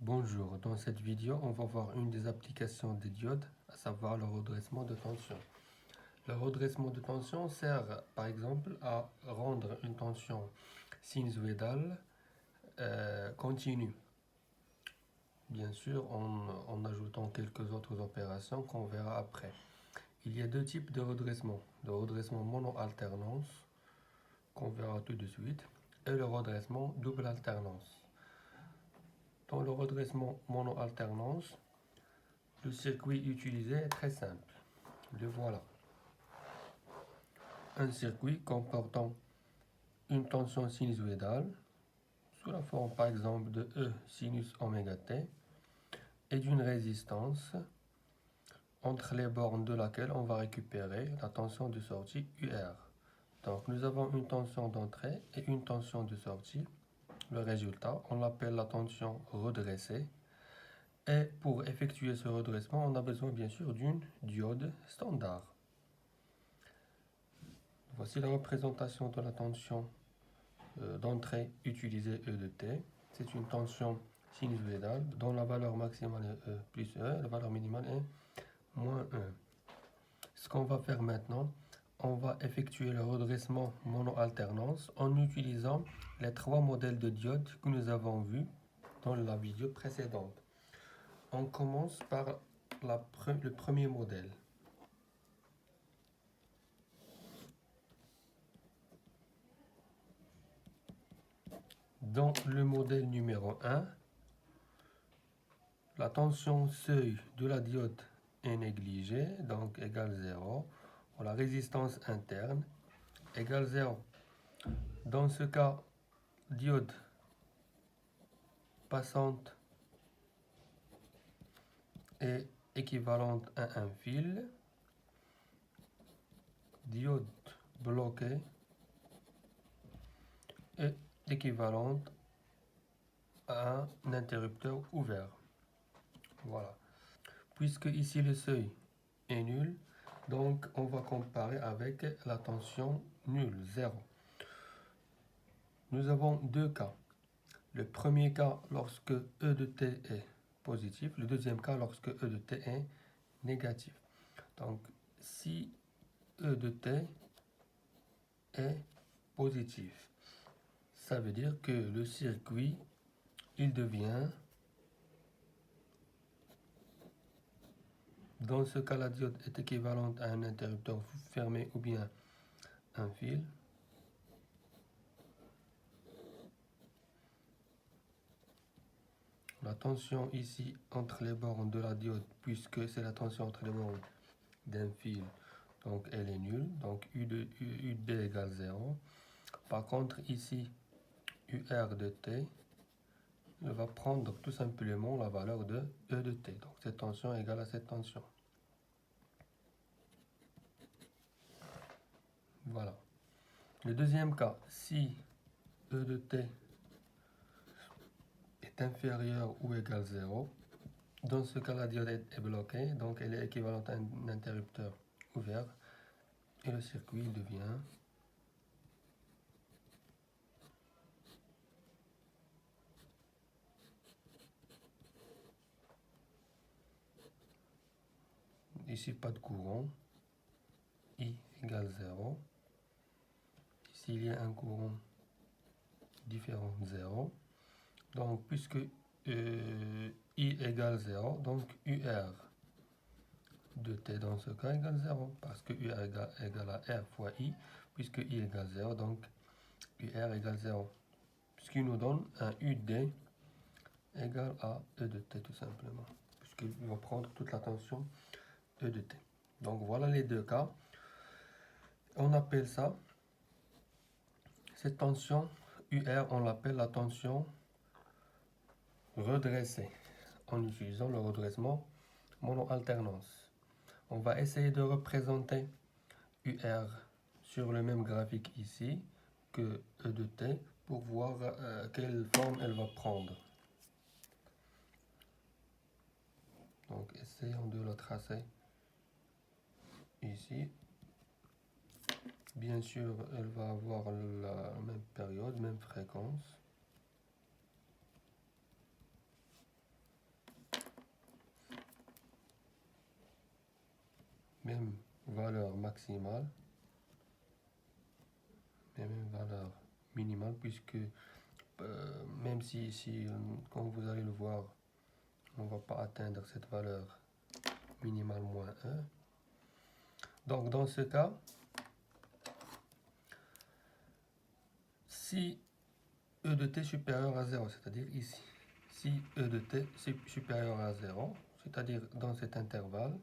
Bonjour, dans cette vidéo, on va voir une des applications des diodes, à savoir le redressement de tension. Le redressement de tension sert par exemple à rendre une tension sinusoïdale continue. Bien sûr, en ajoutant quelques autres opérations qu'on verra après. Il y a deux types de redressement. Le redressement mono-alternance, qu'on verra tout de suite, et le redressement double alternance. Dans le redressement mono-alternance, le circuit utilisé est très simple. Le voilà. Un circuit comportant une tension sinusoïdale sous la forme par exemple de E sinus oméga t et d'une résistance entre les bornes de laquelle on va récupérer la tension de sortie UR. Donc nous avons une tension d'entrée et une tension de sortie. Le résultat, on l'appelle la tension redressée. Et pour effectuer ce redressement, on a besoin bien sûr d'une diode standard. Voici la représentation de la tension d'entrée utilisée E de t. C'est une tension sinusoïdale dont la valeur maximale est E plus E, la valeur minimale est moins 1. Ce qu'on va faire maintenant, on va effectuer le redressement mono-alternance en utilisant les trois modèles de diodes que nous avons vus dans la vidéo précédente. On commence par le premier modèle. Dans le modèle numéro 1, la tension seuil de la diode est négligée, donc égale 0. La résistance interne égale 0. Dans ce cas, diode passante est équivalente à un fil. Diode bloquée est équivalente à un interrupteur ouvert. Voilà. Puisque ici le seuil est nul, donc on va comparer avec la tension nulle, 0. Nous avons deux cas. Le premier cas lorsque E de t est positif, le deuxième cas lorsque E de t est négatif. Donc si E de t est positif, ça veut dire que le circuit, il devient, dans ce cas la diode est équivalente à un interrupteur fermé ou bien un fil. La tension ici entre les bornes de la diode, puisque c'est la tension entre les bornes d'un fil, donc elle est nulle, donc UD égale 0. Par contre ici, UR de t, il va prendre tout simplement la valeur de E de t. Donc cette tension est égale à cette tension. Voilà. Le deuxième cas, si E de t est inférieur ou égal 0, dans ce cas la diode est bloquée, donc elle est équivalente à un interrupteur ouvert et le circuit devient ici pas de courant, I égale 0. Ici il y a un courant différent de 0. Donc puisque I égale 0, donc UR de t dans ce cas égale 0, parce que UR égale à R fois I, puisque I égale 0, donc UR égale 0. Ce qui nous donne un UD égale à E de t tout simplement, puisqu'il va prendre toute la tension E de t. Donc voilà les deux cas. On appelle ça, cette tension UR, on l'appelle la tension redressée, en utilisant le redressement mono-alternance. On va essayer de représenter UR sur le même graphique ici que E de t pour voir quelle forme elle va prendre. Donc essayons de la tracer ici. Bien sûr, elle va avoir la même période, même fréquence. valeur maximale, et même valeur minimale, puisque même si comme vous allez le voir, on ne va pas atteindre cette valeur minimale moins 1. Donc dans ce cas, si E de t supérieur à 0, c'est-à-dire ici, si E de t supérieur à 0, c'est-à-dire dans cet intervalle,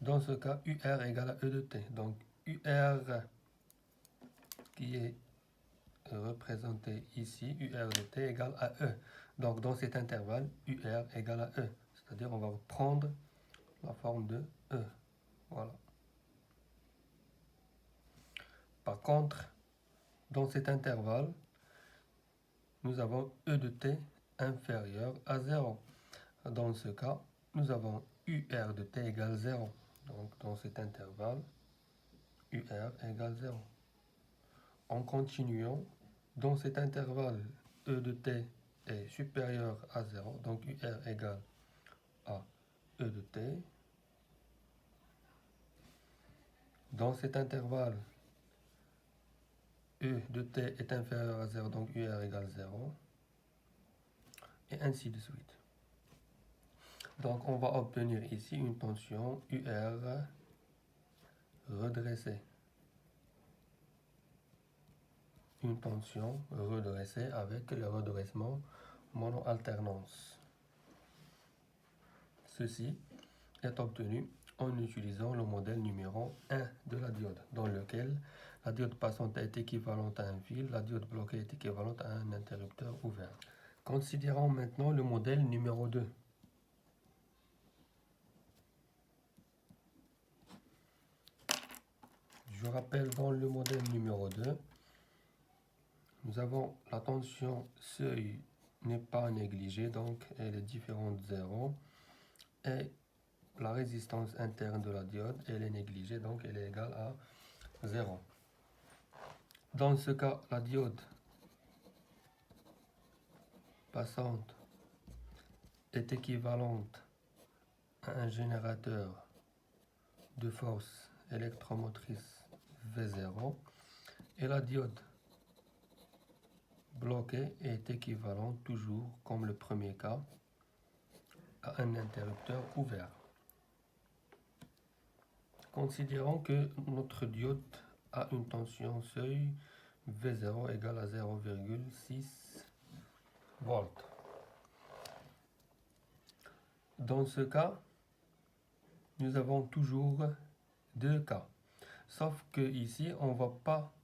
dans ce cas, UR égale à E de t. Donc UR qui est représenté ici, UR de t égale à E. Donc dans cet intervalle, UR égale à E. C'est-à-dire on va prendre la forme de E. Voilà. Par contre, dans cet intervalle, nous avons E de t inférieur à 0. Dans ce cas, nous avons UR de t égale 0. Donc dans cet intervalle, UR égale 0. En continuant, dans cet intervalle, E de t est supérieur à 0. Donc UR égale à E de t. Dans cet intervalle, E de t est inférieur à 0, donc UR égale 0. Et ainsi de suite. Donc on va obtenir ici une tension UR redressée. Une tension redressée avec le redressement mono-alternance. Ceci est obtenu en utilisant le modèle numéro 1 de la diode, dans lequel la diode passante est équivalente à un fil, la diode bloquée est équivalente à un interrupteur ouvert. Considérons maintenant le modèle numéro 2. Je rappelle, dans le modèle numéro 2, nous avons la tension seuil n'est pas négligée, donc elle est différente de 0. Et la résistance interne de la diode, elle est négligée, donc elle est égale à 0. Dans ce cas, la diode passante est équivalente à un générateur de force électromotrice V0 et la diode bloquée est équivalente, toujours comme le premier cas, à un interrupteur ouvert. Considérons que notre diode a une tension seuil V0 égale à 0,6 volts. Dans ce cas, nous avons toujours deux cas. Sauf que ici, on ne va pas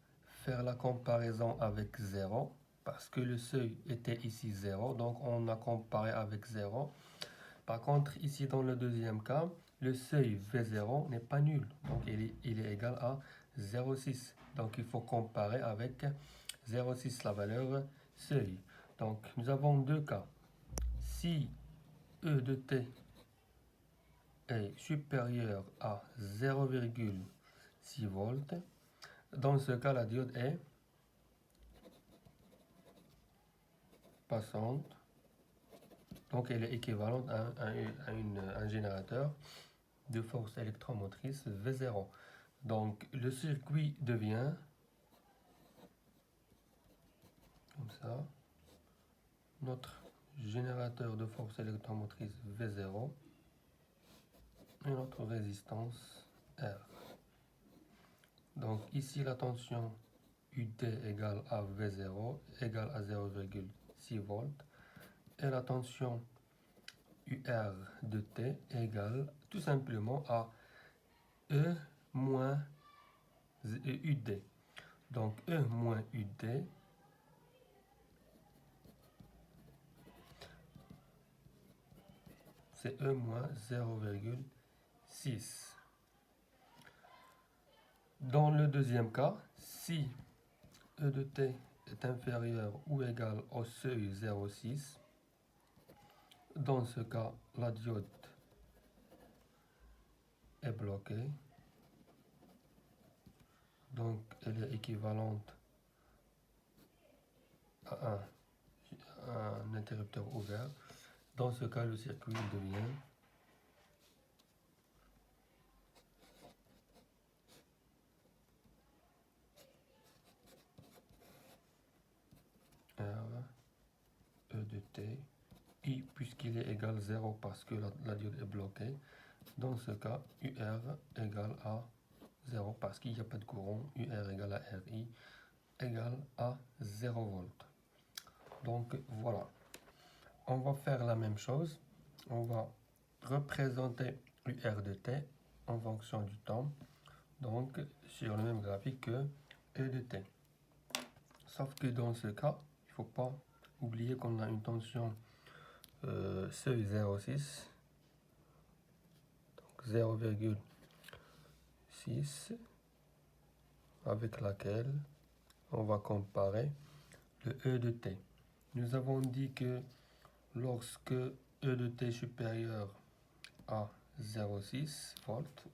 faire la comparaison avec 0 parce que le seuil était ici 0, donc on a comparé avec 0. Par contre, ici dans le deuxième cas, le seuil V0 n'est pas nul, donc il est égal à 0,6. Donc il faut comparer avec 0,6 la valeur seuil. Donc nous avons deux cas. Si E de t est supérieur à 0,6 volts, dans ce cas la diode est passante. Donc elle est équivalente à un générateur de force électromotrice V0. Donc le circuit devient comme ça, notre générateur de force électromotrice V0 et notre résistance R. Donc ici la tension UT égale à V0 égale à 0,6 volts et la tension UR de T égale tout simplement à E moins UD. Donc E moins UD c'est E moins 0,6. Dans le deuxième cas, si E de T est inférieur ou égal au seuil 0,6, dans ce cas, la diode est bloquée. Donc, elle est équivalente à un interrupteur ouvert. Dans ce cas, le circuit devient E de T, I puisqu'il est égal à 0 parce que la diode est bloquée. Dans ce cas, UR égale à 0 parce qu'il n'y a pas de courant. UR égale à RI égale à 0 volts. Donc voilà. On va faire la même chose. On va représenter UR de T en fonction du temps. Donc sur le même graphique que E de T. Sauf que dans ce cas, il ne faut pas oublier qu'on a une tension seuil 0,6. Donc 0,6 avec laquelle on va comparer le E de T. Nous avons dit que lorsque E de T est supérieur à 0,6 volts,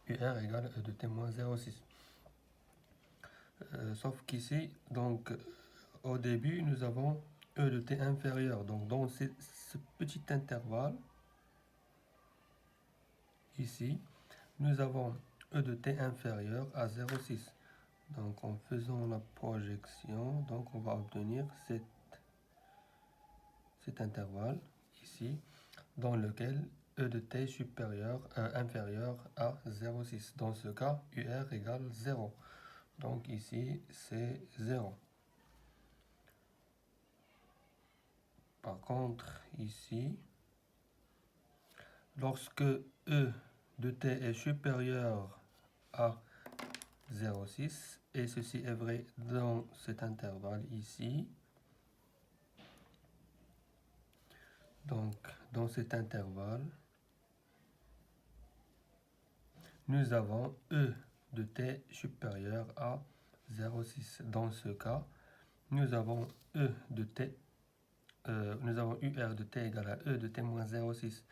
UR égale E de T moins 0,6. Sauf qu'ici, donc, au début, nous avons E de T inférieur. Donc, dans ce petit intervalle, ici, nous avons E de T inférieur à 0,6. Donc, en faisant la projection, donc on va obtenir cet intervalle ici, dans lequel E de T est inférieur à 0,6. Dans ce cas, UR égale 0. Donc ici, c'est 0. Par contre, ici, lorsque E de T est supérieur à 0,6, et ceci est vrai dans cet intervalle ici, donc dans cet intervalle, nous avons E de T supérieur à 0,6. Dans ce cas, nous avons E de T, nous avons UR de T égale à E de T moins 0,6.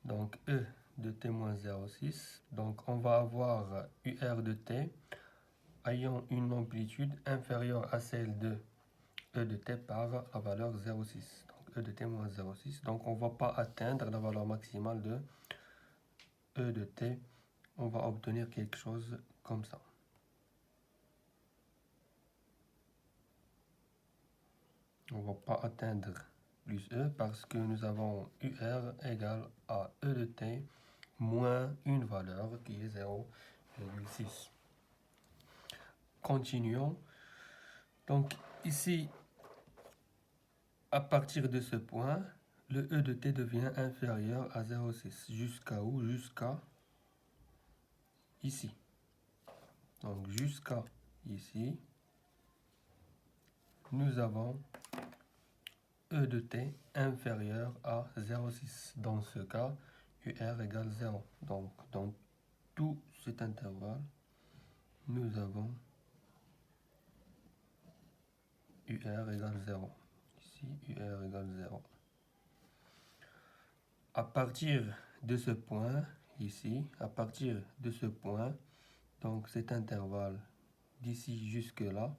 Donc E de T moins 0,6. Donc on va avoir UR de T ayant une amplitude inférieure à celle de E de T par la valeur 0,6. Donc E de T moins 0,6. Donc on ne va pas atteindre la valeur maximale de E de T. On va obtenir quelque chose comme ça. On ne va pas atteindre plus E parce que nous avons UR égale à E de T moins une valeur qui est 0,6. Continuons. Donc ici, à partir de ce point, le E de T devient inférieur à 0,6. Jusqu'à où? Jusqu'à ici. Donc jusqu'à ici, nous avons E de T inférieur à 0,6. Dans ce cas, UR égale 0. Donc dans tout cet intervalle, nous avons UR égale 0. Ici, UR égale 0. À partir de ce point, ici, à partir de ce point, donc cet intervalle d'ici jusque là,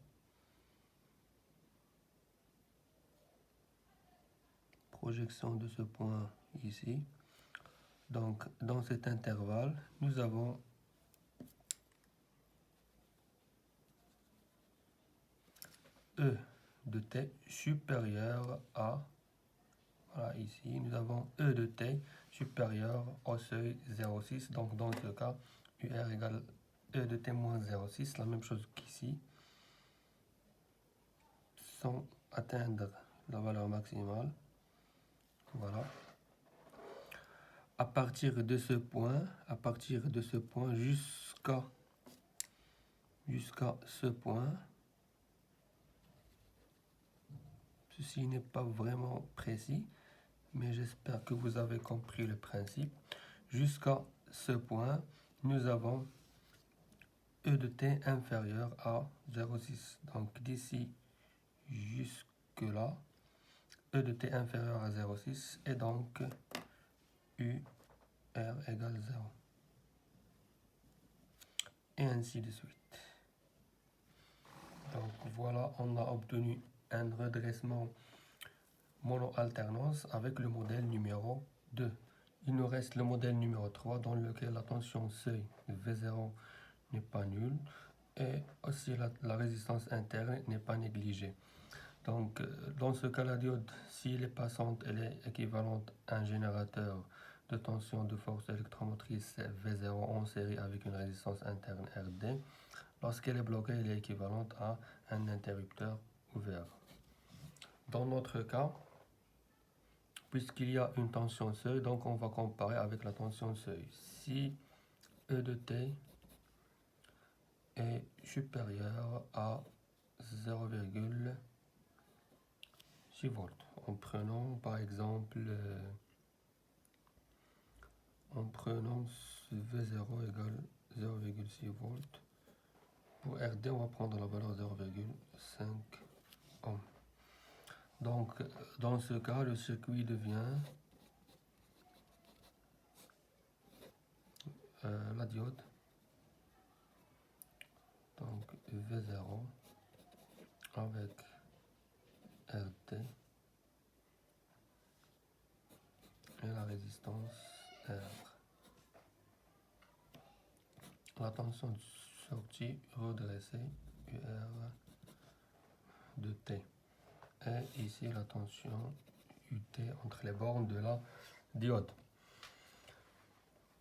projection de ce point ici, donc dans cet intervalle, nous avons E de T supérieur à, voilà ici, nous avons E de T supérieur au seuil 0,6, donc dans ce cas, UR égale E de T moins 0,6, la même chose qu'ici, sans atteindre la valeur maximale. Voilà. À partir de ce point jusqu'à ce point, ceci n'est pas vraiment précis, mais j'espère que vous avez compris le principe. Jusqu'à ce point, nous avons E de T inférieur à 0,6. Donc d'ici jusque là, E de T inférieur à 0,6 et donc UR égale 0. Et ainsi de suite. Donc voilà, on a obtenu un redressement mono-alternance avec le modèle numéro 2. Il nous reste le modèle numéro 3 dans lequel la tension seuil V0 n'est pas nulle et aussi la résistance interne n'est pas négligée. Donc, dans ce cas, la diode, si elle est passante, elle est équivalente à un générateur de tension de force électromotrice V0 en série avec une résistance interne RD. Lorsqu'elle est bloquée, elle est équivalente à un interrupteur ouvert. Dans notre cas, puisqu'il y a une tension seuil, donc on va comparer avec la tension seuil. Si E de T est supérieur à 0,6 volts. En prenant par exemple, V0 égale 0,6 volts. Pour RD, on va prendre la valeur 0,5 ohm. Donc, dans ce cas, le circuit devient la diode. Donc, V0 avec RD et la résistance R. La tension de sortie redressée UR de T. Et ici la tension UT entre les bornes de la diode.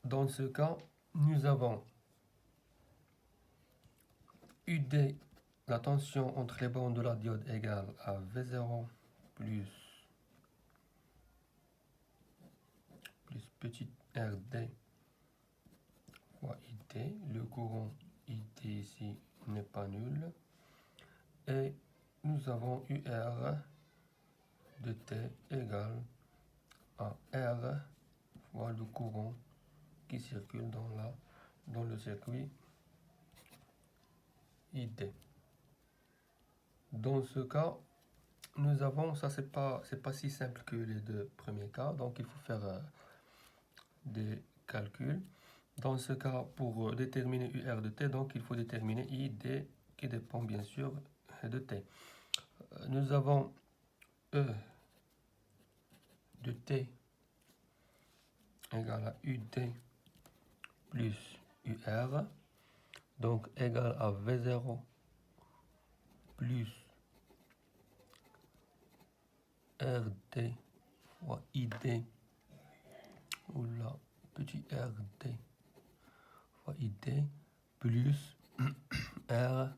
Dans ce cas, nous avons UD, la tension entre les bornes de la diode égale à V0 plus petit RD fois IT. Le courant IT ici n'est pas nul. Et nous avons UR de T égale à R fois le courant qui circule dans le circuit ID. Dans ce cas, nous avons, ça c'est pas si simple que les deux premiers cas, donc il faut faire des calculs. Dans ce cas, pour déterminer UR de T, donc il faut déterminer ID qui dépend bien sûr de T. Nous avons E de T égale à UD plus UR, donc égal à V0 plus RD fois ID, ou là, petit RD fois ID, plus R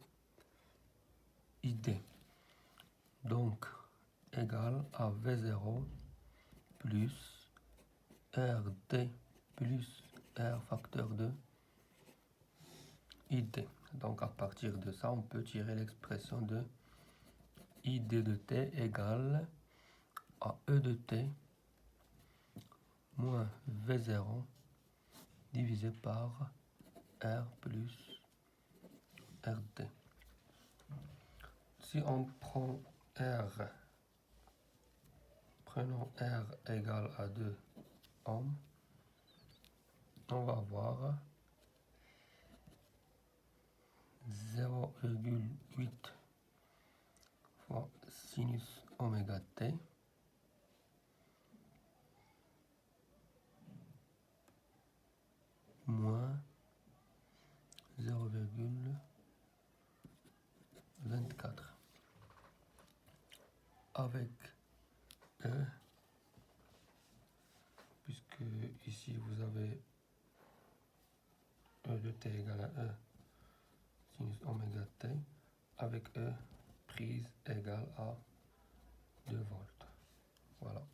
ID. Donc, égal à V0 plus RD plus R facteur de ID. Donc, à partir de ça, on peut tirer l'expression de ID de T égale à E de T moins V0 divisé par R plus RD. Si on prend R, prenons R égale à 2 ohms, on va avoir 0,8 fois sinus oméga t moins 0,24 avec E, puisque ici vous avez E de t égale à E sinus oméga t, avec E prise égale à 2 volts. Voilà.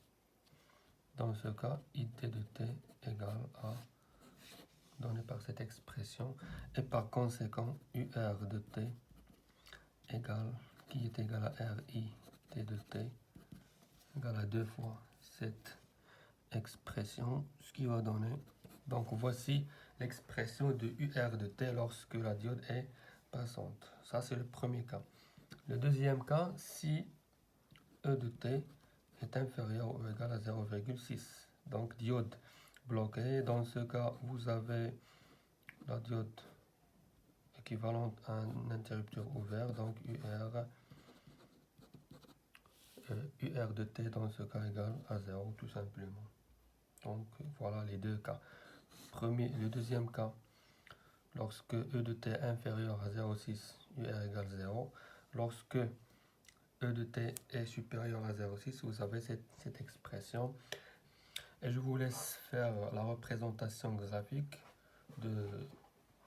Dans ce cas, ID de t égale à, donné par cette expression, et par conséquent, UR de t égale, qui est égal à RI t de t, égale à 2 fois cette expression, ce qui va donner, donc voici l'expression de UR de t lorsque la diode est passante. Ça, c'est le premier cas. Le deuxième cas, si E de t est inférieur ou égal à 0,6. Donc diode bloquée. Dans ce cas, vous avez la diode équivalente à un interrupteur ouvert. Donc UR de T dans ce cas égal à 0 tout simplement. Donc voilà les deux cas. Le deuxième cas, lorsque E de T est inférieur à 0,6, UR égale 0. Lorsque E de t est supérieur à 0,6, vous avez cette expression. Et je vous laisse faire la représentation graphique de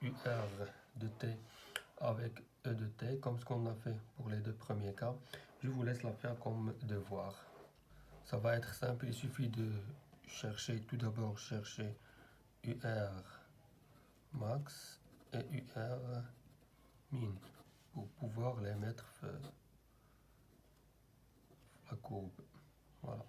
UR de t avec E de t, comme ce qu'on a fait pour les deux premiers cas. Je vous laisse la faire comme devoir. Ça va être simple, il suffit de chercher, tout d'abord chercher UR max et UR min pour pouvoir les mettre la courbe. Voilà.